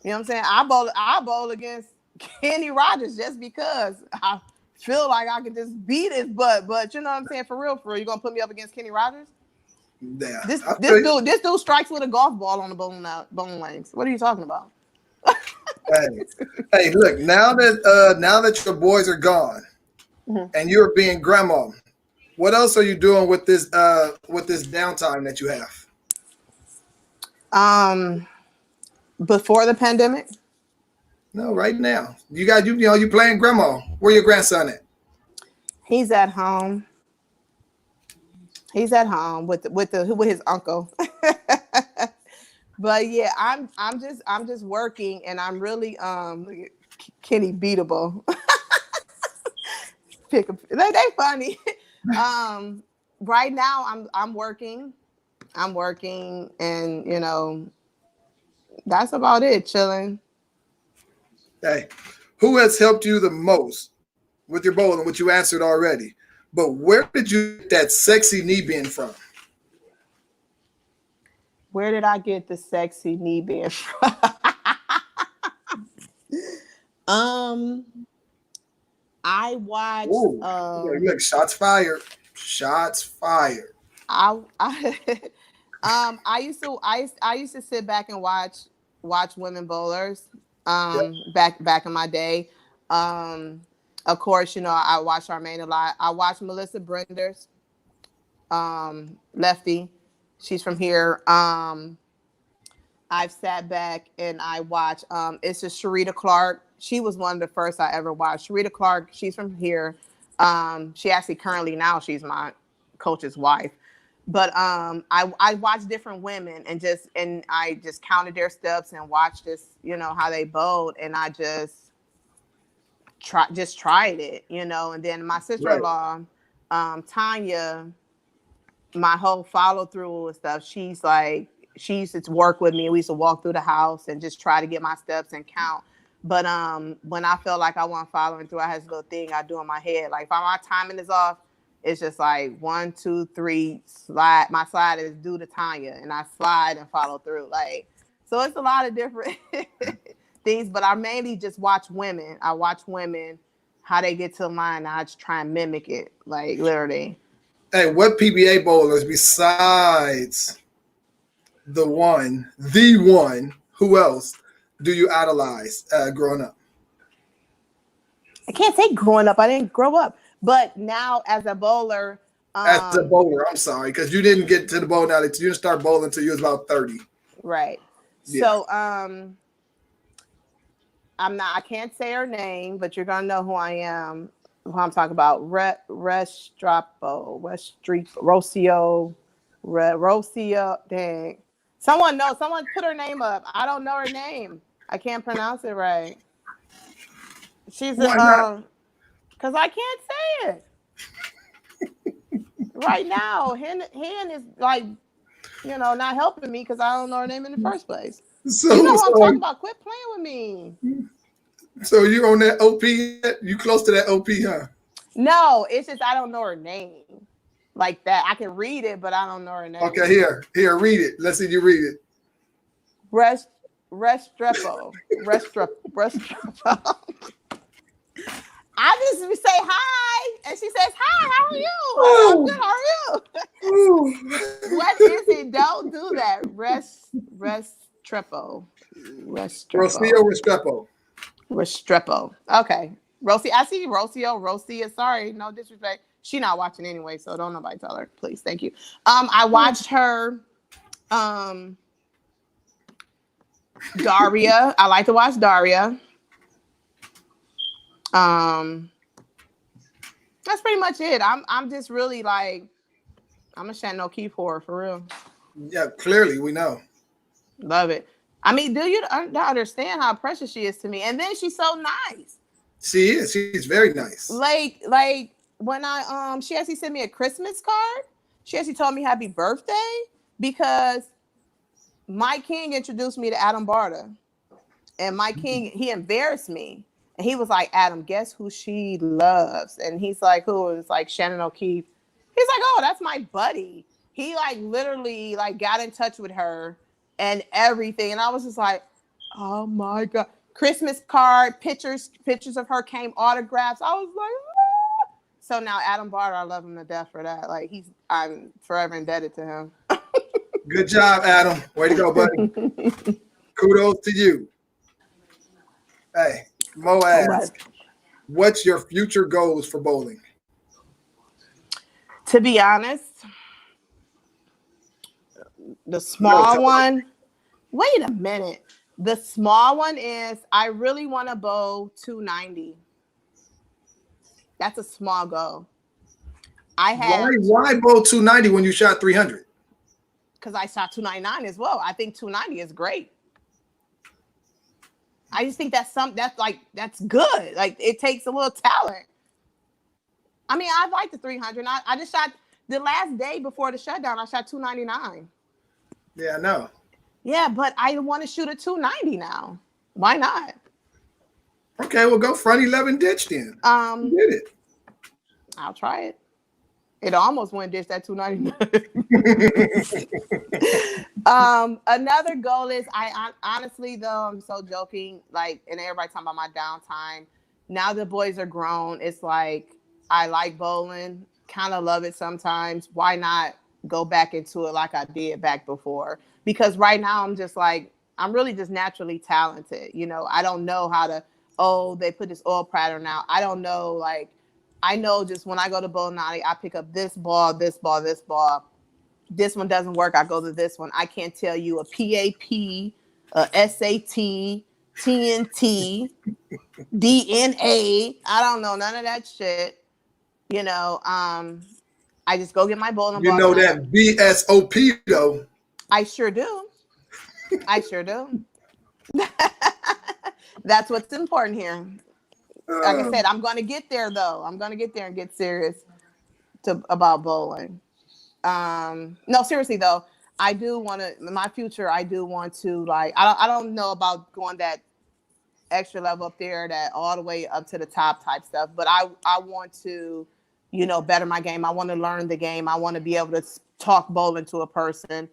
You know what I'm saying? I bowl against Kenny Rogers just because I feel like I can just beat his butt. But you know what I'm saying? For real, you gonna put me up against Kenny Rogers? Yeah, This I this feel you. dude this dude strikes with a golf ball on the bone lengths. What are you talking about? Hey, hey, look, now that your boys are gone Mhm. and you're being grandma, what else are you doing with this downtime that you have? Um, before the pandemic, No, right now. You playing grandma. Where your grandson at? he's at home. He's at home with his uncle. But yeah, I'm just working, and I'm really look at Kenny beatable. They funny. um, right now I'm working. I'm working, and that's about it. Chilling. Hey, who has helped you the most with your bowling, which you answered already? But where did you get that sexy knee bend from? Where did I get the sexy knee band from? um, I watched. Ooh, look, shots fired. Shots fired. I I used to sit back and watch women bowlers. Yep. Back in my day. Um, of course, I watch Charmaine a lot. I watch Melissa Brender's lefty. She's from here. I've sat back and I watch. It's a Sharita Clark. She was one of the first I ever watched. Sharita Clark. She's from here. She actually currently now she's my coach's wife. But I watched different women and I just counted their steps and watched this, how they bowled, and I just tried it, And then my sister in Right. law, Tanya, my whole follow through and stuff, she's like, she used to work with me. We used to walk through the house and just try to get my steps and count. But when I felt like I wasn't following through, I had this little thing I do in my head. Like if my timing is off, it's just like 1, 2, 3, slide. My slide is due to Tanya, and I slide and follow through. Like so, it's a lot of different things. But I mainly just watch women. I watch women how they get to the line. And I just try and mimic it, like literally. Hey, what PBA bowlers besides the one, who else do you idolize growing up? I can't say growing up. I didn't grow up, but now as a bowler, As a um, bowler, I'm sorry, because you didn't get to the bowl now that you didn't start bowling until you was about 30. right. Yeah. So I can't say her name, but you're gonna know who I am. Who I'm talking about? Rocio, Rocio. Dang, someone knows. Someone put her name up. I don't know her name. I can't pronounce it right. She's Why not? because I can't say it right now. Hen is like, not helping me because I don't know her name in the first place. You know So who I'm so talking about. Quit playing with me. so you on that OP yet? You close to that OP, huh? No, it's just I don't know her name like that. I can read it, but I don't know her Okay, name. here, read it. Let's see you read it. Rest Restrepo. I just say hi, and she says hi. How are you? I'm good. Oh, How are you? oh. What is it? Don't do that. Restrepo. Rocio Restrepo. Restrepo. Restrepo. Okay. Rosie, I see Rocio. Rosie, sorry, no disrespect. She not watching anyway, so don't nobody tell her. Please, thank you. I watched her. Um, Daria. I like to watch Daria. Um, that's pretty much it. I'm just really like I'm a Shannon O'Keefe whore for real. Yeah, clearly we know. Love it. I mean, do you understand how precious she is to me? And then she's so nice. She is. She's very nice. Like when she actually sent me a Christmas card. She actually told me happy birthday because Mike King introduced me to Adam Barta. And Mike King, he embarrassed me. And he was like, Adam, guess who she loves? And he's like, who? It's like Shannon O'Keefe. He's like, oh, that's my buddy. He like literally like got in touch with her and everything. And I was just like, oh my God. Christmas card, pictures of her came, autographs. I was like, ah. So now Adam Barter, I love him to death for that. Like I'm forever indebted to him. Good job, Adam. Way to go, buddy. Kudos to you. Hey, Mo asks, what's your future goals for bowling? To be honest, the small one, wait a minute. The small one is I really want to bowl 290. That's a small goal. Why bowl 290 when you shot 300? Because I shot 299 as well. I think 290 is great. I just think that's good. Like it takes a little talent. I mean, I like the 300. I just shot the last day before the shutdown. I shot 299. Yeah, I know. Yeah, but I want to shoot a 290 now. Why not? Okay, well, go front 11 ditch then. You did it. I'll try it. It almost went ditch that 299. Another goal is I honestly though I'm so joking, like, and everybody talking about my downtime. Now the boys are grown. It's like I like bowling, kind of love it sometimes. Why not go back into it like I did back before? Because right now I'm just like I'm really just naturally talented. You know, I don't know how to. Oh, they put this oil pattern out. I don't know like. I know just when I go to bowling alley, I pick up this ball, this ball, this ball. This one doesn't work. I go to this one. I can't tell you a PAP, a SAT, TNT, DNA. I don't know none of that shit. You know, I just go get my bowling ball. You know that BSOP though. I sure do. I sure do. That's what's important here. Like I said, I'm going to get there though. I'm going to get there and get serious about bowling. No, seriously though, I do want to. In my future, I do want to like. I don't know about going that extra level up there, that all the way up to the top type stuff. But I want to, you know, better my game. I want to learn the game. I want to be able to talk bowling to a person.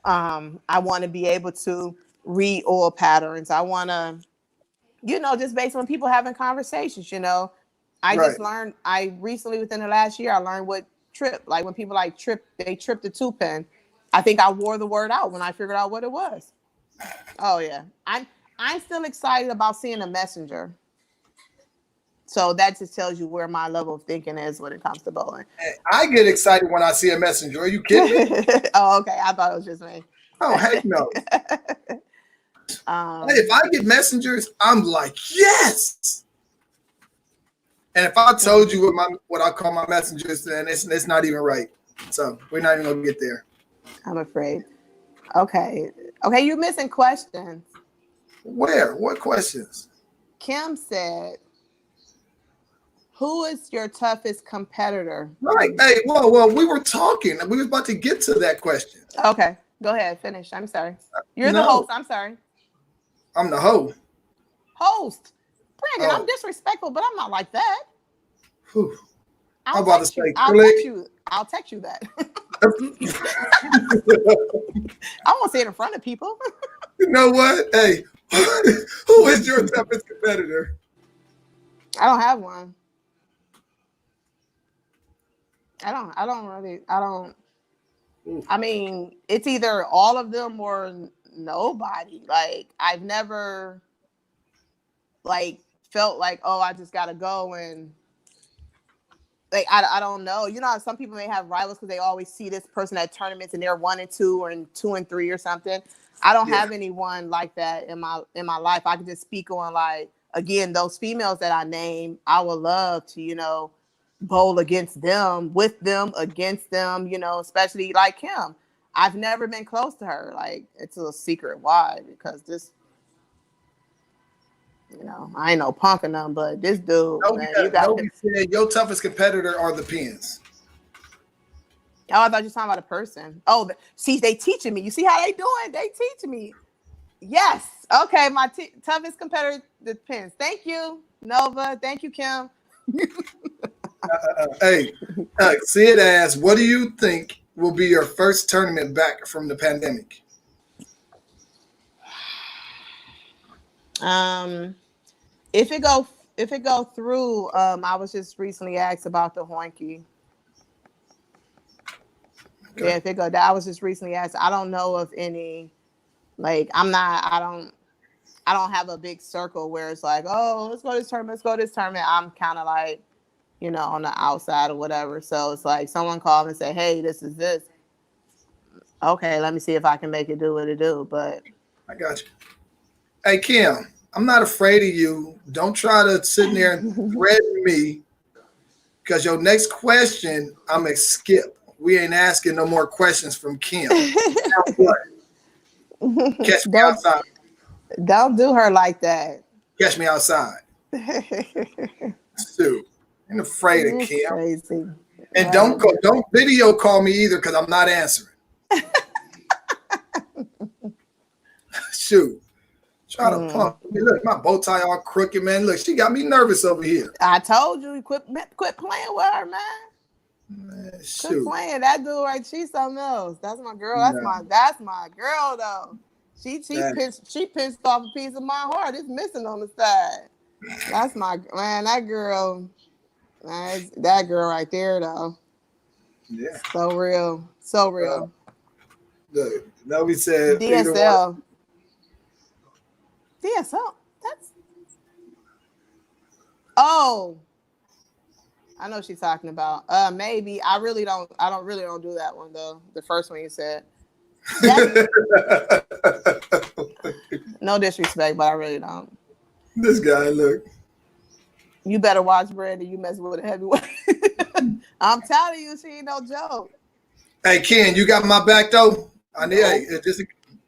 I want to be able to read oil patterns. I want to. You know, just based on people having conversations, you know, I just learned, I recently within the last year, I learned what trip, like when people like they trip the 2-pin. I think I wore the word out when I figured out what it was. Oh yeah. I'm still excited about seeing a messenger. So that just tells you where my level of thinking is when it comes to bowling. I get excited when I see a messenger. Are you kidding me? Oh, okay. I thought it was just me. Oh, heck no. If I get messengers, I'm like, yes. And if I told you what I call my messengers, then it's not even right. So we're not even gonna get there. I'm afraid. Okay, you're missing questions. Where? What questions? Kim said, "Who is your toughest competitor?" Right. Hey, whoa. We were talking. We were about to get to that question. Okay, go ahead. Finish. I'm sorry. You're the host. I'm sorry. I'm the host. Brandon, I'm disrespectful, but I'm not like that. Whew. I'll text you that. I won't say it in front of people. You know what? Hey, who is your toughest competitor? I don't have one. I mean, it's either all of them or nobody. Like I've never like felt like, oh, I just gotta go and like I don't know. You know how some people may have rivals because they always see this person at tournaments and they're 1 and 2 or in 2 and 3 or something. I don't have anyone like that in my life. I can just speak on like again those females that I name. I would love to, you know, bowl against them, with them, against them. You know, especially like Kim. I've never been close to her. Like it's a secret why because this. You know, I ain't no punk or nothing, but this dude, Nobody said your toughest competitor are the pins. Oh, I thought you were talking about a person. Oh, see, they teaching me. You see how they doing? They teaching me. Yes. Okay, my toughest competitor, the pins. Thank you, Nova. Thank you, Kim. Hey, Sid asks, what do you think will be your first tournament back from the pandemic? If it go through, I was just recently asked about the Hoinky. Yeah, Okay. if it go down, I was just recently asked. I don't know of any. Like, I'm not. I don't. I don't have a big circle where it's like, oh, let's go to this tournament. Let's go to this tournament. I'm kind of like, on the outside or whatever. So it's like someone called and say, hey, this is this. Okay, let me see if I can make it do what it do. But I got you. Hey, Kim, I'm not afraid of you. Don't try to sit in there and threaten me because your next question, I'm going to skip. We ain't asking no more questions from Kim. Now what? Catch me don't outside. don't do her like that. Catch me outside. Shoot. Ain't afraid of You're Kim. crazy. And don't Whatever. don't video call me either because I'm not answering. Shoot. Try to pump me. Look, my bow tie all crooked, man. Look, she got me nervous over here. I told you, quit playing with her, man. Man, Quit shoot. playing. That dude right, she's something else. That's my girl. No. That's my girl though. That, She pinched off a piece of my heart. It's missing on the side. That's my man. That girl. That girl right there though. yeah. So real. So Uh, real. look, nobody said either one. DSL. DSL. That's oh. I know what she's talking about. Maybe I really don't. I don't really don't do that one though. The first one you said. That's no disrespect, but I really don't. This guy, look. You better watch Brandy. You messing with a heavyweight. I'm telling you, she ain't no joke. Hey, Ken, you got my back though. I need, hey, No. just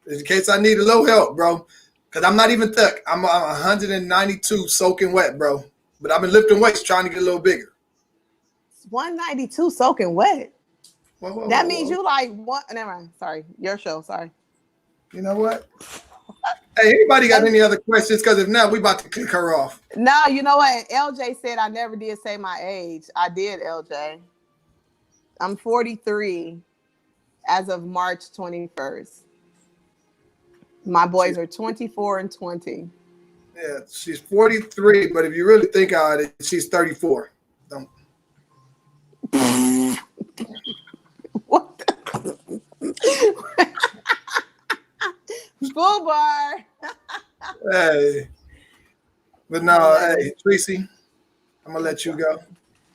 in case I need a little help, bro. Cause I'm not even thick. I'm 192 soaking wet, bro. But I've been lifting weights trying to get a little bigger. 192 soaking wet. Whoa, whoa, That whoa, means whoa. you like one. Never mind. Sorry, your show. Sorry. You know what? Hey, anybody got And any other questions? Because if not, we about to kick her off. no, you know what? LJ said I never did say my age. I did, LJ. I'm 43 as of March 21st. My boys She's are 24 and 20. yeah, she's 43, but if you really think about it, she's 34. Don't. What? Full bar. Hey, but no, hey, Hilarious. Treece, I'm gonna let you go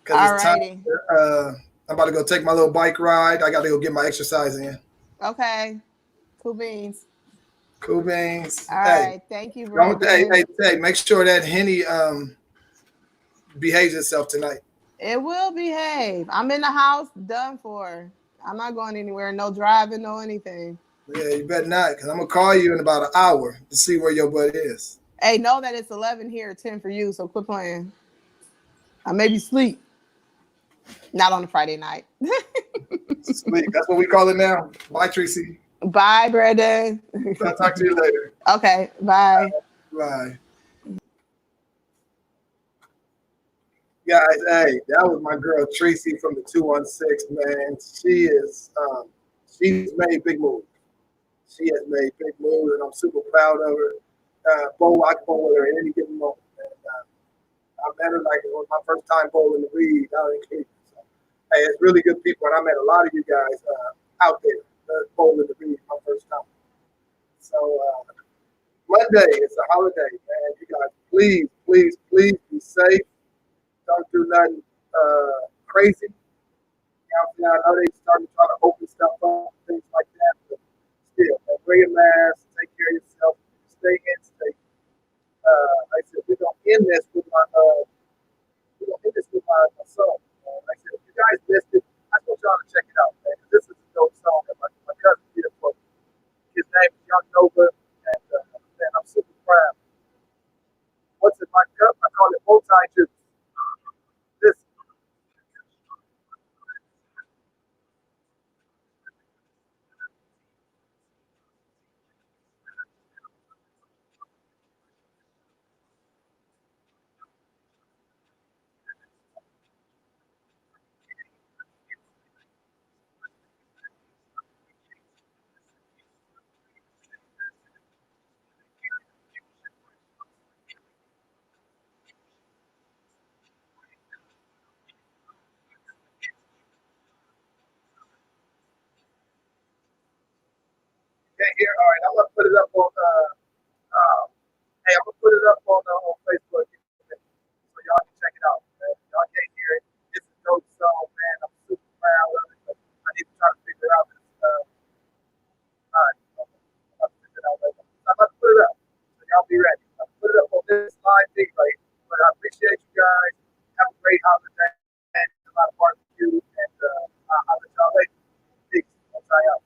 because All it's time. righty. I'm about to go take my little bike ride. I got to go get my exercise in. Okay. Cool beans. Cool beans. All Hey, right. Thank you, don't. Hey, Brandon. hey, hey, make sure that Henny behaves itself tonight. It will behave. I'm in the house, done for. I'm not going anywhere. No driving, no anything. Yeah, you better not, because I'm gonna call you in about an hour to see where your butt is. Hey, know that it's 11 here, 10 for you, so quit playing. I maybe sleep. Not on a Friday night. Sleep. That's what we call it now. Bye, Treece. Bye, Brandon. I'll talk to you later. Okay, bye. Bye. Guys, hey, that was my girl Treece from the 216, man. She's made big moves. She has made big moves, and I'm super proud of her. I can bowl with her at any given moment. And, I met her like it was my first time bowling the reed out in Cleveland. So, hey, it's really good people, and I met a lot of you guys out there bowling the reed my first time. So Monday, it's a holiday, man. You guys, please, please, please be safe. Don't do nothing crazy. You know, I know they started trying to open stuff up, things like that, but still, wear your mask, take care of yourself, stay in, stay. Like I said, we're gonna end this with my song. Like I said, if you guys missed it, I just want y'all to check it out, man. This is a dope song that my cousin did for me. His name is Young Nova, and man, I'm super proud. What's in my cup? I call it multi-juice. This holiday, a lot of barbecue, and I'll let y'all later. Peace. I'll try out.